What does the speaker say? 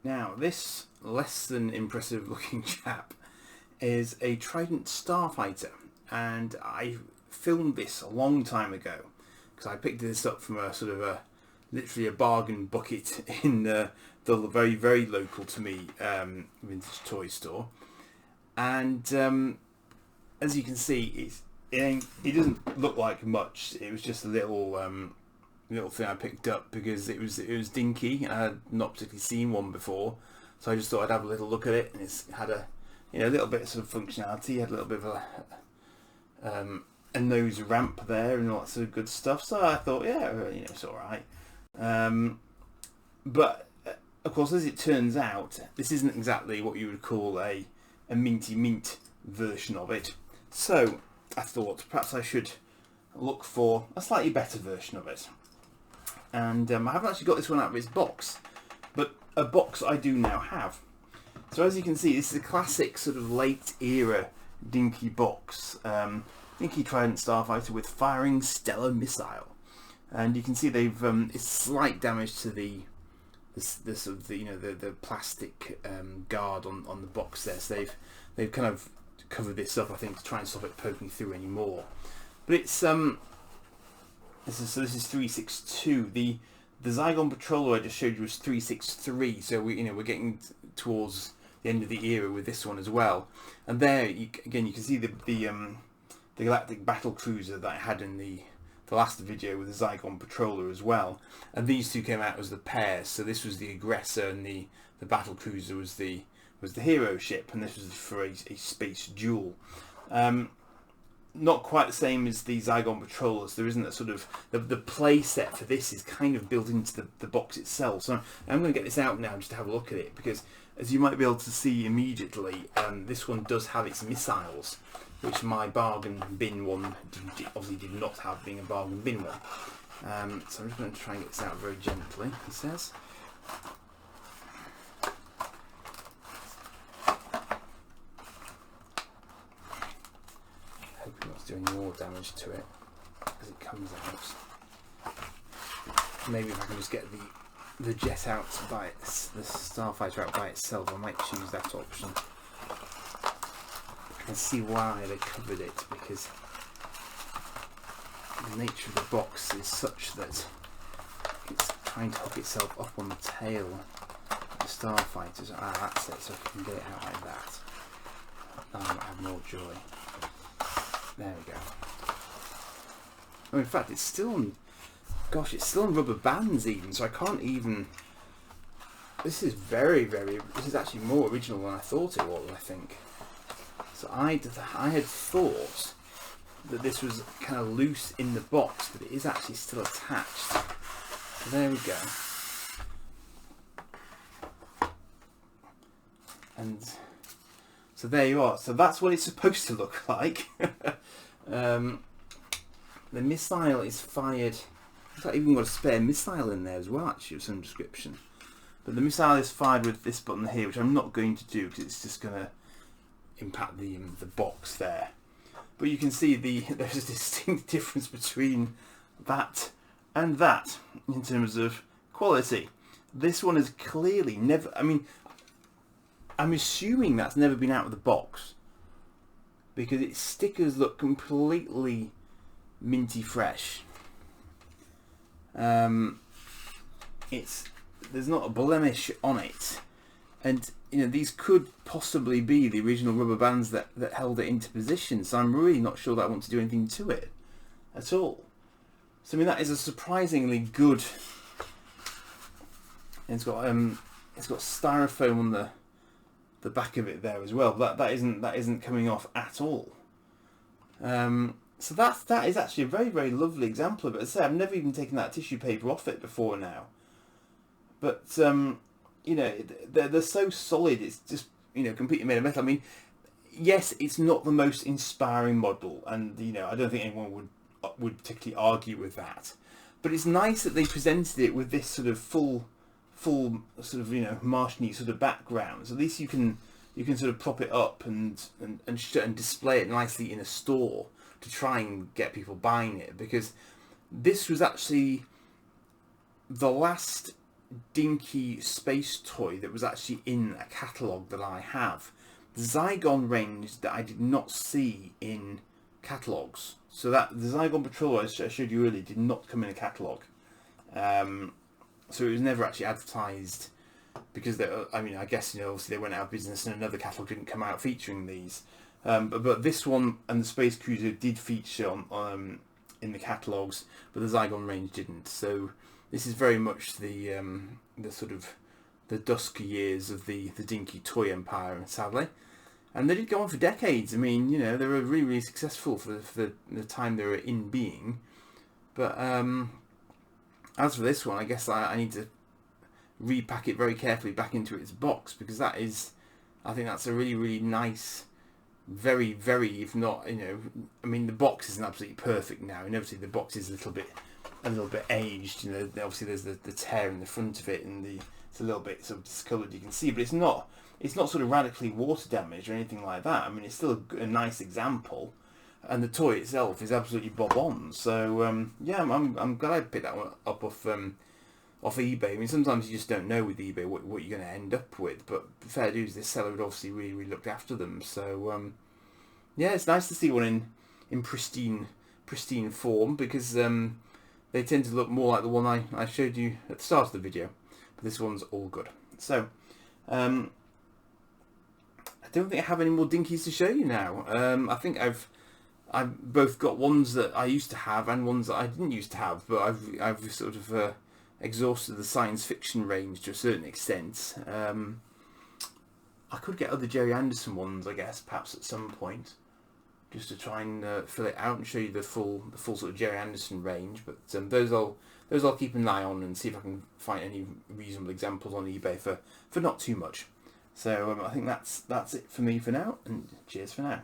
Now, this less than impressive looking chap is a Trident Starfighter, and I filmed this a long time ago because I picked this up from a sort of literally a bargain bucket in the very, very local to me vintage toy store. And as you can see, it doesn't look like much. It was just a little thing I picked up because it was Dinky, and I had not particularly seen one before, so I just thought I'd have a little look at it. And it's had a little bit of sort of functionality, had a little bit of a nose ramp there and all that sort of good stuff. So I thought, yeah, it's all right. But of course, as it turns out, this isn't exactly what you would call a minty mint version of it. So I thought perhaps I should look for a slightly better version of it. And I haven't actually got this one out of its box, but a box I do now have. So as you can see, this is a classic sort of late era Dinky box. Dinky Trident Starfighter with firing stellar missile. And you can see they've it's slight damage to the sort of the plastic guard on the box there. So they've kind of covered this up, I think, to try and stop it poking through anymore. But it's this is 362. The Zygon Patroller I just showed you was 363. So we're getting towards the end of the era with this one as well. And there again you can see the Galactic Battle Cruiser that I had in the last video with the Zygon Patroller as well. And these two came out as the pairs. So this was the Aggressor, and the Battle Cruiser was the hero ship, and this was for a space duel. Not quite the same as the Zygon Patrollers. There isn't a sort of the play set for this is kind of built into the box itself. So I'm going to get this out now just to have a look at it, because as you might be able to see immediately, this one does have its missiles, which my bargain bin one obviously did not have, being a bargain bin one. So I'm just going to try and get this out very gently. It says. Hoping not to do any more damage to it as it comes out. Maybe if I can just get the jet out by the Starfighter out by itself, I might choose that option. I can see why they covered it, because the nature of the box is such that it's trying to hook itself up on the tail of the Starfighters. That's it, so if you can get it out like that, I might have more joy. There we go. Oh, in fact, it's still on, gosh, it's still on rubber bands even, so I can't even, this is this is actually more original than I thought it was, I think. So I had thought that this was kind of loose in the box, but it is actually still attached. So there we go. And so there you are. So that's what it's supposed to look like. The missile is fired. I've even got a spare missile in there as well, actually, of some description. But the missile is fired with this button here, which I'm not going to do because it's just going to impact the box there. But you can see there's a distinct difference between that and that in terms of quality. This one is clearly never, I mean, I'm assuming that's never been out of the box, because its stickers look completely minty fresh. There's not a blemish on it, and these could possibly be the original rubber bands that held it into position. So I'm really not sure that I want to do anything to it at all. So I mean, that is a surprisingly good. And it's got styrofoam on the back of it there as well. That isn't coming off at all. So that is actually a very, very lovely example of it. As I say, I've never even taken that tissue paper off it before now. But they're so solid. It's just completely made of metal. I mean, yes, it's not the most inspiring model, and I don't think anyone would particularly argue with that. But it's nice that they presented it with this sort of full sort of Martian-y sort of background. So at least you can sort of prop it up and display it nicely in a store to try and get people buying it, because this was actually the last Dinky space toy that was actually in a catalogue that I have. The Zygon range that I did not see in catalogues. So that the Zygon Patrol I showed you earlier did not come in a catalogue. So it was never actually advertised because I mean, I guess, you know, obviously they went out of business and another catalogue didn't come out featuring these. But this one and the Space Cruiser did feature on in the catalogues, but the Zygon range didn't. So this is very much the sort of the dusky years of the Dinky toy empire, sadly. And they did go on for decades. I mean, you know, they were really, really successful for the time they were in being. But as for this one, I guess I need to repack it very carefully back into its box, because that is, I think that's a really, really nice, very, very, if not, you know, I mean, the box isn't absolutely perfect now, and obviously the box is a little bit aged, you know. Obviously there's the tear in the front of it, and it's a little bit sort of discoloured, you can see, but it's not sort of radically water damaged or anything like that. I mean, it's still a nice example, and the toy itself is absolutely bob on. So yeah, I'm glad I picked that one up off eBay. I mean, sometimes you just don't know with eBay what you're going to end up with, but fair dues, this seller had obviously really, really looked after them. So yeah, it's nice to see one in pristine form, because they tend to look more like the one I showed you at the start of the video, but this one's all good. So I don't think I have any more Dinkies to show you now. I think I've both got ones that I used to have and ones that I didn't used to have, but I've sort of exhausted the science fiction range to a certain extent. I could get other Jerry Anderson ones, I guess, perhaps at some point, just to try and fill it out and show you the full sort of Jerry Anderson range. But those I'll keep an eye on and see if I can find any reasonable examples on eBay for not too much. So I think that's it for me for now, and cheers for now.